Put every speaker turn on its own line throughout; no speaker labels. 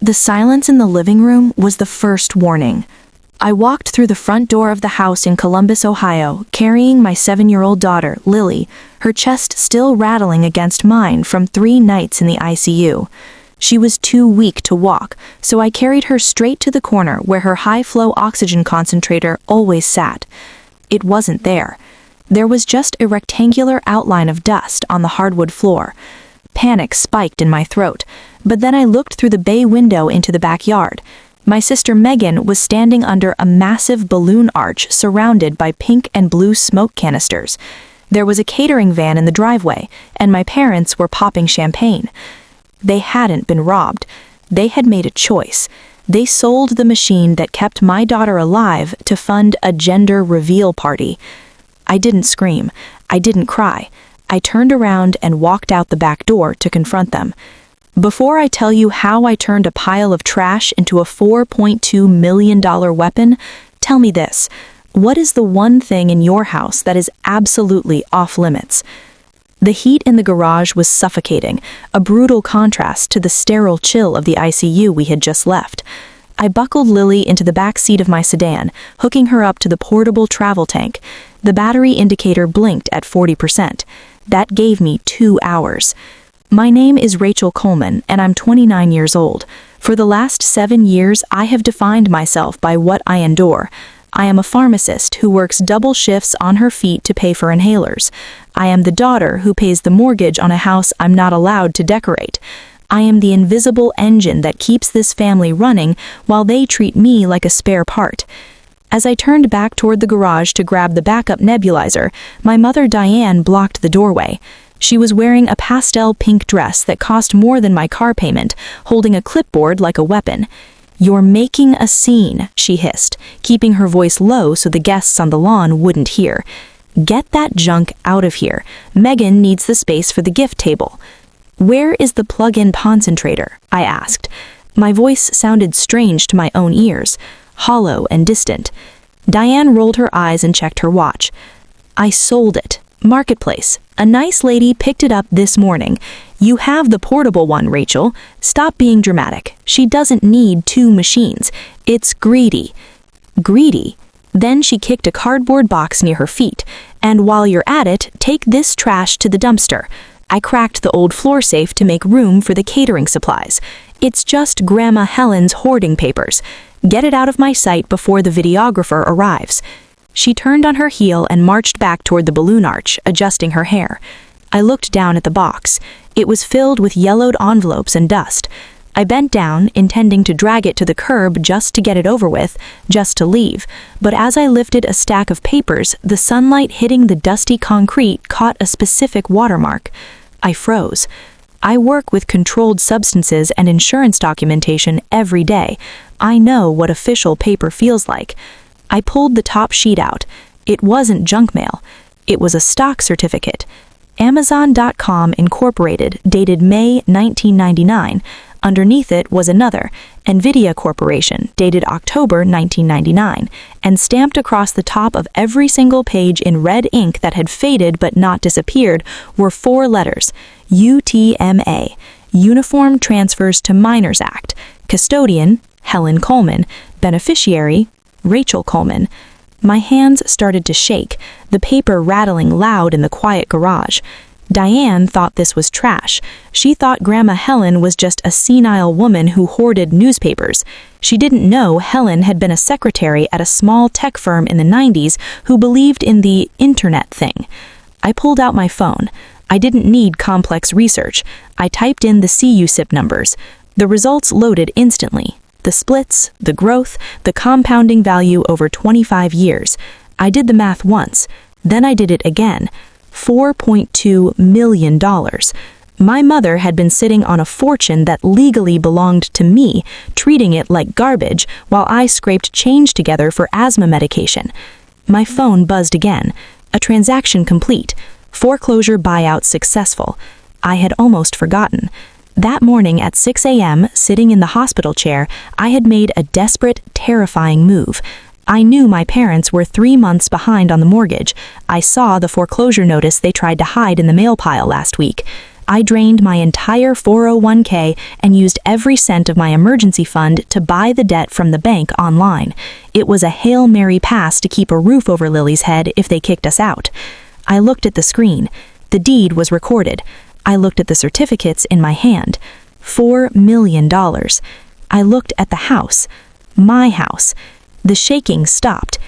The silence in the living room was the first warning. I walked through the front door of the house in Columbus, Ohio, carrying my 7-year-old daughter, Lily, her chest still rattling against mine from 3 nights in the ICU. She was too weak to walk, so I carried her straight to the corner where her high-flow oxygen concentrator always sat. It wasn't there. There was just a rectangular outline of dust on the hardwood floor. Panic spiked in my throat, but then I looked through the bay window into the backyard. My sister Megan was standing under a massive balloon arch surrounded by pink and blue smoke canisters. There was a catering van in the driveway, and my parents were popping champagne. They hadn't been robbed. They had made a choice. They sold the machine that kept my daughter alive to fund a gender reveal party. I didn't scream. I didn't cry. I turned around and walked out the back door to confront them. Before I tell you how I turned a pile of trash into a $4.2 million weapon, tell me this. What is the one thing in your house that is absolutely off-limits? The heat in the garage was suffocating, a brutal contrast to the sterile chill of the ICU we had just left. I buckled Lily into the back seat of my sedan, hooking her up to the portable travel tank. The battery indicator blinked at 40%. That gave me 2 hours. My name is Rachel Coleman, and I'm 29 years old. For the last 7 years, I have defined myself by what I endure. I am a pharmacist who works double shifts on her feet to pay for inhalers. I am the daughter who pays the mortgage on a house I'm not allowed to decorate. I am the invisible engine that keeps this family running while they treat me like a spare part. As I turned back toward the garage to grab the backup nebulizer, my mother Diane blocked the doorway. She was wearing a pastel pink dress that cost more than my car payment, holding a clipboard like a weapon. "You're making a scene," she hissed, keeping her voice low so the guests on the lawn wouldn't hear. "Get that junk out of here. Megan needs the space for the gift table." "Where is the plug-in concentrator?" I asked. My voice sounded strange to my own ears, hollow and distant. Diane rolled her eyes and checked her watch. "I sold it. Marketplace. A nice lady picked it up this morning. You have the portable one, Rachel. Stop being dramatic. She doesn't need 2 machines. It's greedy." Greedy? Then she kicked a cardboard box near her feet. "And while you're at it, take this trash to the dumpster." I cracked the old floor safe to make room for the catering supplies. "It's just Grandma Helen's hoarding papers. Get it out of my sight before the videographer arrives." She turned on her heel and marched back toward the balloon arch, adjusting her hair. I looked down at the box. It was filled with yellowed envelopes and dust. I bent down, intending to drag it to the curb just to get it over with, just to leave. But as I lifted a stack of papers, the sunlight hitting the dusty concrete caught a specific watermark. I froze. I work with controlled substances and insurance documentation every day. I know what official paper feels like. I pulled the top sheet out. It wasn't junk mail. It was a stock certificate. Amazon.com Incorporated, dated May 1999. Underneath it was another, NVIDIA Corporation, dated October 1999, and stamped across the top of every single page in red ink that had faded but not disappeared were 4 letters, UTMA, Uniform Transfers to Minors Act, Custodian, Helen Coleman, Beneficiary, Rachel Coleman. My hands started to shake, the paper rattling loud in the quiet garage. Diane thought this was trash. She thought Grandma Helen was just a senile woman who hoarded newspapers. She didn't know Helen had been a secretary at a small tech firm in the 90s who believed in the internet thing. I pulled out my phone. I didn't need complex research. I typed in the CUSIP numbers. The results loaded instantly. The splits, the growth, the compounding value over 25 years. I did the math once. Then I did it again. $4.2 million. My mother had been sitting on a fortune that legally belonged to me, treating it like garbage, while I scraped change together for asthma medication. My phone buzzed again. A transaction complete. Foreclosure buyout successful. I had almost forgotten. That morning at 6 a.m., sitting in the hospital chair, I had made a desperate, terrifying move. I knew my parents were 3 months behind on the mortgage. I saw the foreclosure notice they tried to hide in the mail pile last week. I drained my entire 401k and used every cent of my emergency fund to buy the debt from the bank online. It was a Hail Mary pass to keep a roof over Lily's head if they kicked us out. I looked at the screen. The deed was recorded. I looked at the certificates in my hand. $4 million. I looked at the house. My house. The shaking stopped.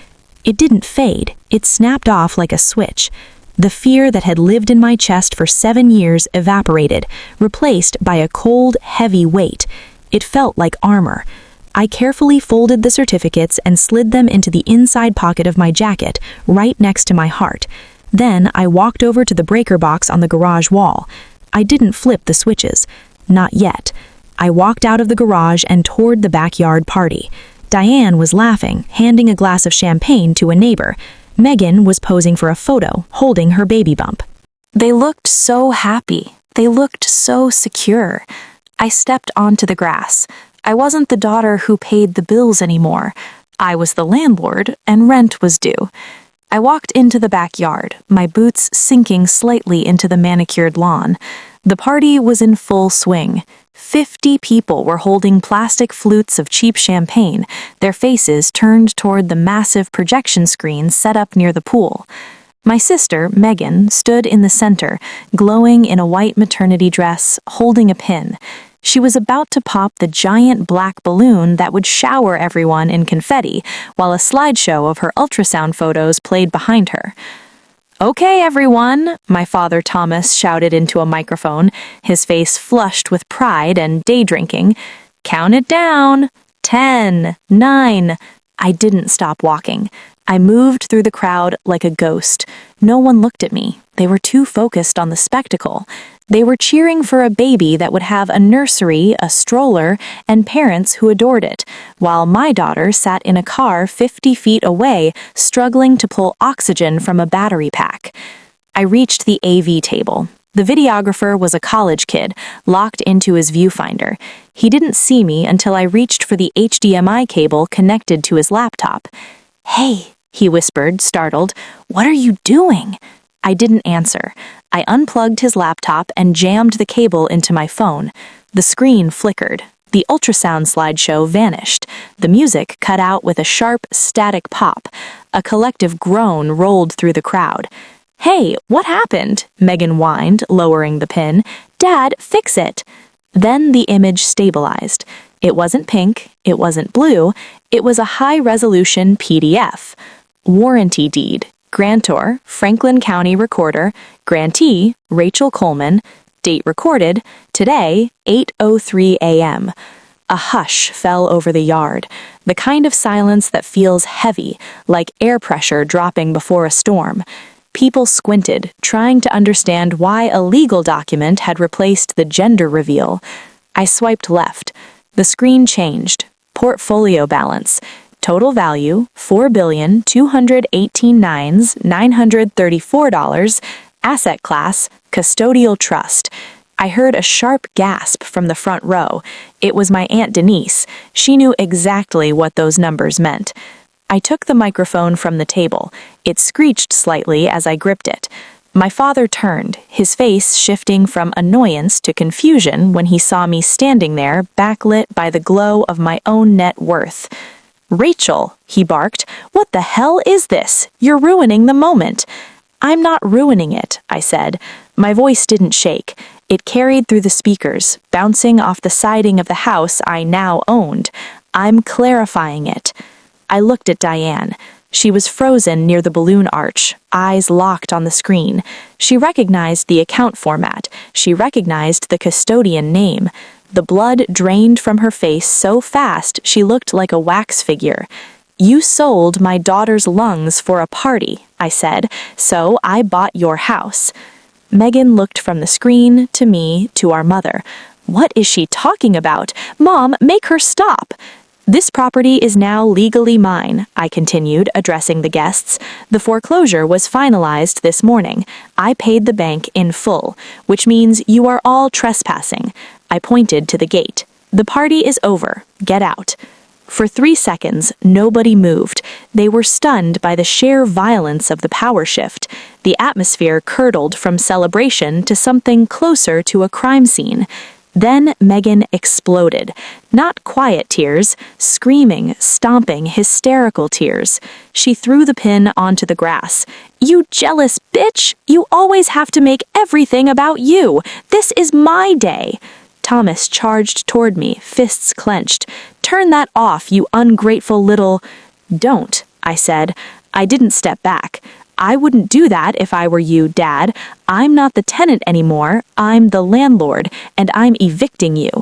It didn't fade. It snapped off like a switch. The fear that had lived in my chest for 7 years evaporated, replaced by a cold, heavy weight. It felt like armor. I carefully folded the certificates and slid them into the inside pocket of my jacket, right next to my heart. Then I walked over to the breaker box on the garage wall. I didn't flip the switches. Not yet. I walked out of the garage and toward the backyard party. Diane was laughing, handing a glass of champagne to a neighbor. Megan was posing for a photo, holding her baby bump. They looked so happy. They looked so secure. I stepped onto the grass. I wasn't the daughter who paid the bills anymore. I was the landlord, and rent was due. I walked into the backyard, my boots sinking slightly into the manicured lawn. The party was in full swing. 50 people were holding plastic flutes of cheap champagne, their faces turned toward the massive projection screen set up near the pool. My sister, Megan, stood in the center, glowing in a white maternity dress, holding a pin. She was about to pop the giant black balloon that would shower everyone in confetti, while a slideshow of her ultrasound photos played behind her. "Okay, everyone," my father Thomas shouted into a microphone, his face flushed with pride and day drinking. "Count it down. 10, 9. I didn't stop walking. I moved through the crowd like a ghost. No one looked at me. They were too focused on the spectacle. They were cheering for a baby that would have a nursery, a stroller, and parents who adored it, while my daughter sat in a car 50 feet away, struggling to pull oxygen from a battery pack. I reached the AV table. The videographer was a college kid, locked into his viewfinder. He didn't see me until I reached for the HDMI cable connected to his laptop. "Hey," he whispered, startled. "What are you doing?" I didn't answer. I unplugged his laptop and jammed the cable into my phone. The screen flickered. The ultrasound slideshow vanished. The music cut out with a sharp, static pop. A collective groan rolled through the crowd. "Hey, what happened?" Megan whined, lowering the pin. "Dad, fix it." Then the image stabilized. It wasn't pink. It wasn't blue. It was a high-resolution PDF. Warranty deed. Grantor, Franklin County Recorder. Grantee, Rachel Coleman. Date recorded, today, 8:03 a.m. A hush fell over the yard, the kind of silence that feels heavy, like air pressure dropping before a storm. People squinted, trying to understand why a legal document had replaced the gender reveal. I swiped left. The screen changed. Portfolio balance. Total value, $4,218,934. Asset class, custodial trust. I heard a sharp gasp from the front row. It was my Aunt Denise. She knew exactly what those numbers meant. I took the microphone from the table. It screeched slightly as I gripped it. My father turned, his face shifting from annoyance to confusion when he saw me standing there, backlit by the glow of my own net worth. "Rachel," he barked, "what the hell is this? You're ruining the moment." "I'm not ruining it," I said. My voice didn't shake. It carried through the speakers, bouncing off the siding of the house I now owned. "I'm clarifying it." I looked at Diane. She was frozen near the balloon arch, eyes locked on the screen. She recognized the account format. She recognized the custodian name. The blood drained from her face so fast she looked like a wax figure. "You sold my daughter's lungs for a party," I said, "so I bought your house." Megan looked from the screen, to me, to our mother. "What is she talking about? Mom, make her stop!" "This property is now legally mine," I continued, addressing the guests. "The foreclosure was finalized this morning. I paid the bank in full, which means you are all trespassing." I pointed to the gate. "The party is over. Get out." For 3 seconds, nobody moved. They were stunned by the sheer violence of the power shift. The atmosphere curdled from celebration to something closer to a crime scene. Then Megan exploded. Not quiet tears, screaming, stomping, hysterical tears. She threw the pin onto the grass. "You jealous bitch! You always have to make everything about you! This is my day!" Thomas charged toward me, fists clenched. "Turn that off, you ungrateful little—" "Don't," I said. I didn't step back. "I wouldn't do that if I were you, Dad. I'm not the tenant anymore. I'm the landlord, and I'm evicting you."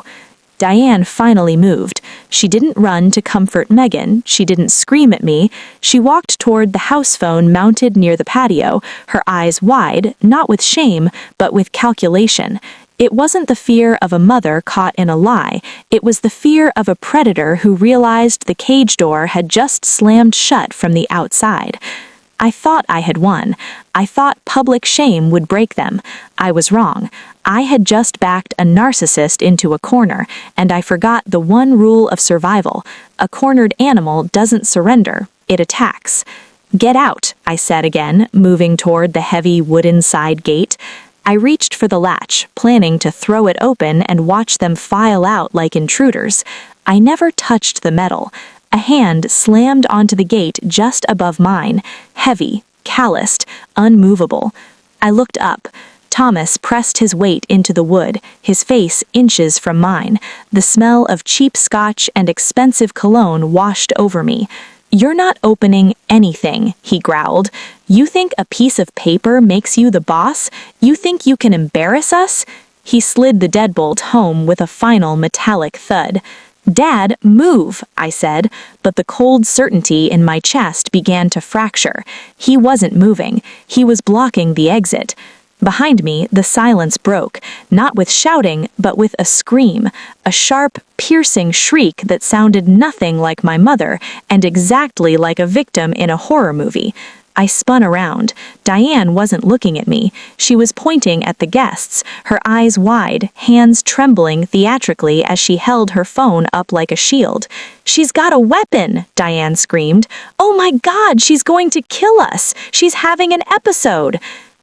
Diane finally moved. She didn't run to comfort Megan. She didn't scream at me. She walked toward the house phone mounted near the patio, her eyes wide, not with shame, but with calculation. It wasn't the fear of a mother caught in a lie. It was the fear of a predator who realized the cage door had just slammed shut from the outside. I thought I had won. I thought public shame would break them. I was wrong. I had just backed a narcissist into a corner, and I forgot the one rule of survival. A cornered animal doesn't surrender. It attacks. "Get out," I said again, moving toward the heavy wooden side gate. I reached for the latch, planning to throw it open and watch them file out like intruders. I never touched the metal. A hand slammed onto the gate just above mine, heavy, calloused, unmovable. I looked up. Thomas pressed his weight into the wood, his face inches from mine. The smell of cheap scotch and expensive cologne washed over me. "You're not opening anything," he growled. "You think a piece of paper makes you the boss? You think you can embarrass us?" He slid the deadbolt home with a final metallic thud. "Dad, move," I said, but the cold certainty in my chest began to fracture. He wasn't moving. He was blocking the exit. Behind me, the silence broke, not with shouting, but with a scream, a sharp, piercing shriek that sounded nothing like my mother and exactly like a victim in a horror movie. I spun around. Diane wasn't looking at me. She was pointing at the guests, her eyes wide, hands trembling theatrically as she held her phone up like a shield. "She's got a weapon!" Diane screamed. "Oh my God, she's going to kill us! She's having an episode!"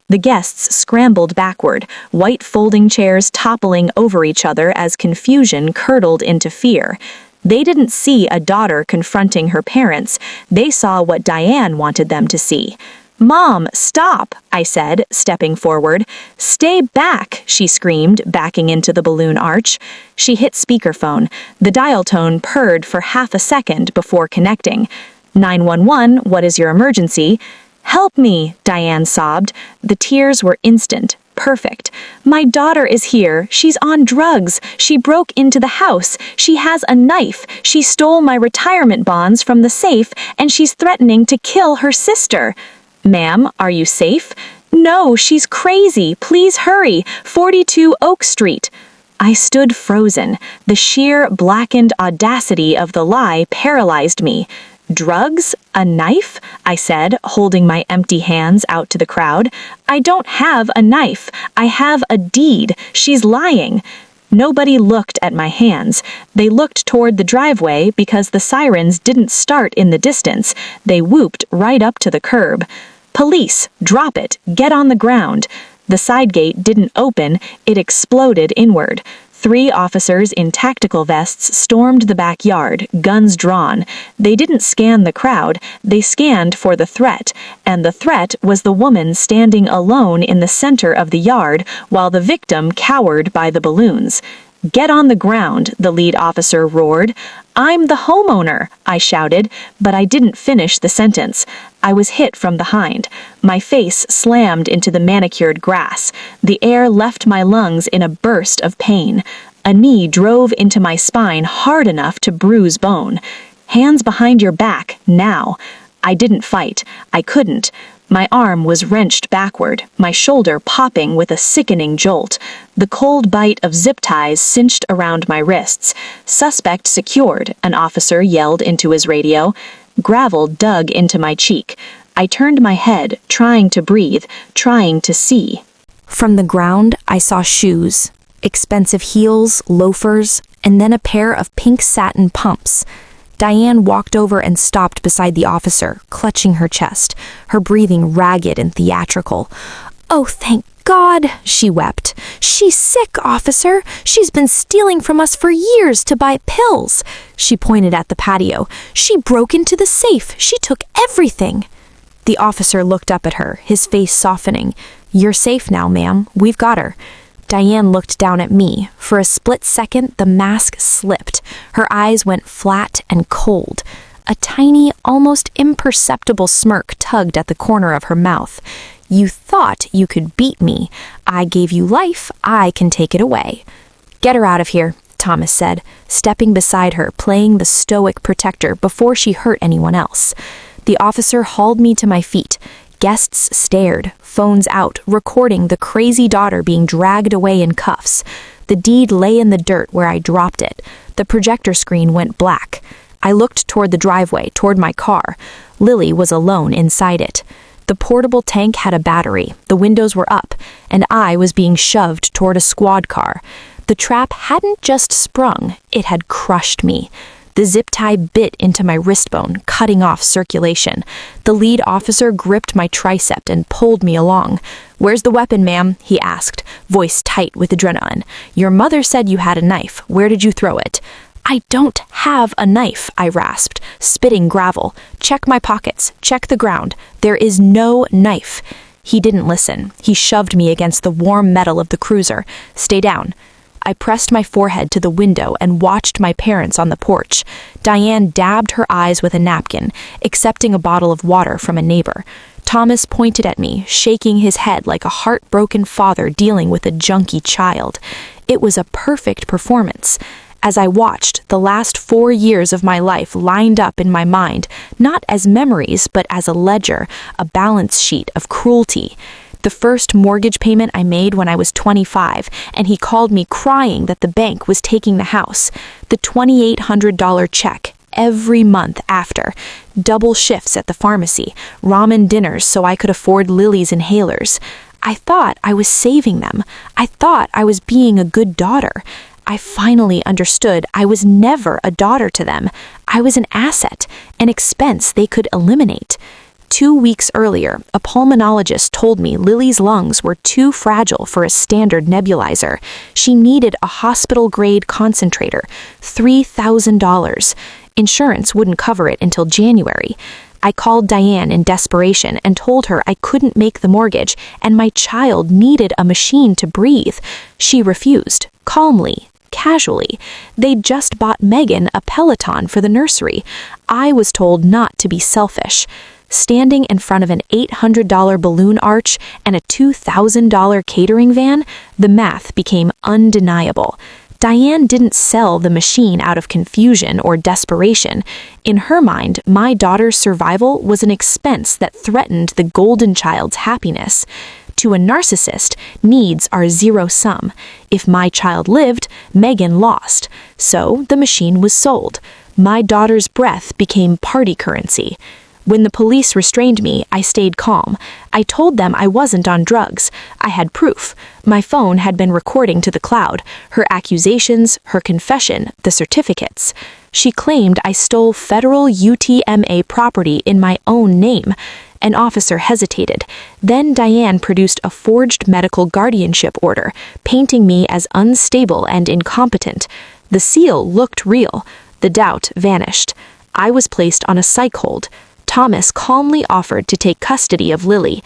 The guests scrambled backward, white folding chairs toppling over each other as confusion curdled into fear. They didn't see a daughter confronting her parents. They saw what Diane wanted them to see. "Mom, stop," I said, stepping forward. "Stay back," she screamed, backing into the balloon arch. She hit speakerphone. The dial tone purred for half a second before connecting. 911, what is your emergency?" "Help me," Diane sobbed. The tears were instant. Perfect. "My daughter is here. She's on drugs. She broke into the house. She has a knife. She stole my retirement bonds from the safe, and she's threatening to kill her sister." "Ma'am, are you safe?" "No, she's crazy. Please hurry. 42 Oak Street." I stood frozen. The sheer, blackened audacity of the lie paralyzed me. "Drugs? A knife?" I said, holding my empty hands out to the crowd. "I don't have a knife. I have a deed. She's lying." Nobody looked at my hands. They looked toward the driveway because the sirens didn't start in the distance. They whooped right up to the curb. "Police, drop it. Get on the ground." The side gate didn't open. It exploded inward. 3 officers in tactical vests stormed the backyard, guns drawn. They didn't scan the crowd, they scanned for the threat, and the threat was the woman standing alone in the center of the yard while the victim cowered by the balloons. "Get on the ground," the lead officer roared. "I'm the homeowner," I shouted, but I didn't finish the sentence. I was hit from behind. My face slammed into the manicured grass. The air left my lungs in a burst of pain. A knee drove into my spine hard enough to bruise bone. "Hands behind your back, now." I didn't fight. I couldn't. My arm was wrenched backward, my shoulder popping with a sickening jolt. The cold bite of zip ties cinched around my wrists. "Suspect secured," an officer yelled into his radio. Gravel dug into my cheek. I turned my head, trying to breathe, trying to see. From the ground, I saw shoes. Expensive heels, loafers, and then a pair of pink satin pumps. Diane walked over and stopped beside the officer, clutching her chest, her breathing ragged and theatrical. "Oh, thank God," she wept. "She's sick, officer. She's been stealing from us for years to buy pills." She pointed at the patio. "She broke into the safe. She took everything." The officer looked up at her, his face softening. "You're safe now, ma'am. We've got her." Diane looked down at me. For a split second, the mask slipped. Her eyes went flat and cold. A tiny, almost imperceptible smirk tugged at the corner of her mouth. "You thought you could beat me. I gave you life. I can take it away." "Get her out of here," Thomas said, stepping beside her, playing the stoic protector before she hurt anyone else. The officer hauled me to my feet. Guests stared, phones out, recording the crazy daughter being dragged away in cuffs. The deed lay in the dirt where I dropped it. The projector screen went black. I looked toward the driveway, toward my car. Lily was alone inside it. The portable tank had a battery, the windows were up, and I was being shoved toward a squad car. The trap hadn't just sprung, it had crushed me. The zip tie bit into my wrist bone, cutting off circulation. The lead officer gripped my tricep and pulled me along. "Where's the weapon, ma'am?" he asked, voice tight with adrenaline. "Your mother said you had a knife. Where did you throw it?" "I don't have a knife," I rasped, spitting gravel. "Check my pockets. Check the ground. There is no knife." He didn't listen. He shoved me against the warm metal of the cruiser. "Stay down." I pressed my forehead to the window and watched my parents on the porch. Diane dabbed her eyes with a napkin, accepting a bottle of water from a neighbor. Thomas pointed at me, shaking his head like a heartbroken father dealing with a junky child. It was a perfect performance. As I watched, the last 4 years of my life lined up in my mind, not as memories, but as a ledger, a balance sheet of cruelty. The first mortgage payment I made when I was 25, and he called me crying that the bank was taking the house. The $2,800 check every month after. Double shifts at the pharmacy, ramen dinners so I could afford Lily's inhalers. I thought I was saving them. I thought I was being a good daughter. I finally understood I was never a daughter to them. I was an asset, an expense they could eliminate. 2 weeks earlier, a pulmonologist told me Lily's lungs were too fragile for a standard nebulizer. She needed a hospital-grade concentrator, $3,000. Insurance wouldn't cover it until January. I called Diane in desperation and told her I couldn't make the mortgage and my child needed a machine to breathe. She refused, calmly, casually. They'd just bought Megan a Peloton for the nursery. I was told not to be selfish. Standing in front of an $800 balloon arch and a $2,000 catering van, the math became undeniable. Diane didn't sell the machine out of confusion or desperation. In her mind, my daughter's survival was an expense that threatened the golden child's happiness. To a narcissist, needs are zero-sum. If my child lived, Megan lost. So the machine was sold. My daughter's breath became party currency. When the police restrained me, I stayed calm. I told them I wasn't on drugs. I had proof. My phone had been recording to the cloud. Her accusations, her confession, the certificates. She claimed I stole federal UTMA property in my own name. An officer hesitated. Then Diane produced a forged medical guardianship order, painting me as unstable and incompetent. The seal looked real. The doubt vanished. I was placed on a psych hold. Thomas calmly offered to take custody of Lily.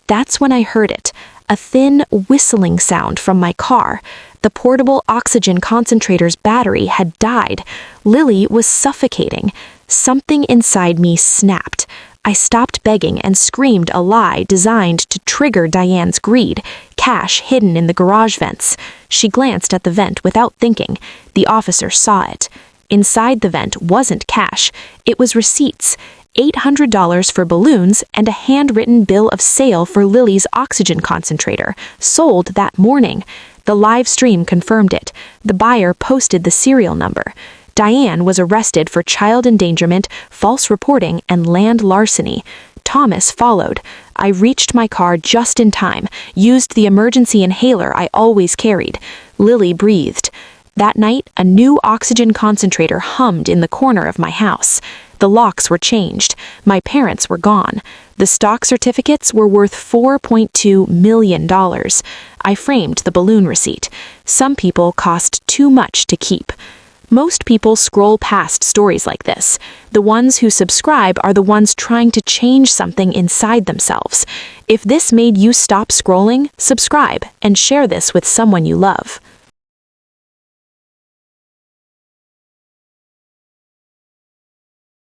That's when I heard it, a thin whistling sound from my car. The portable oxygen concentrator's battery had died. Lily was suffocating. Something inside me snapped. I stopped begging and screamed a lie designed to trigger Diane's greed, cash hidden in the garage vents. She glanced at the vent without thinking. The officer saw it. Inside the vent wasn't cash. It was receipts. $800 for balloons and a handwritten bill of sale for Lily's oxygen concentrator, sold that morning. The live stream confirmed it. The buyer posted the serial number. Diane was arrested for child endangerment, false reporting, and land larceny. Thomas followed. I reached my car just in time, used the emergency inhaler I always carried. Lily breathed. That night, a new oxygen concentrator hummed in the corner of my house. The locks were changed. My parents were gone. The stock certificates were worth $4.2 million. I framed the balloon receipt. Some people cost too much to keep. Most people scroll past stories like this. The ones who subscribe are the ones trying to change something inside themselves. If this made you stop scrolling, subscribe and share this with someone you love.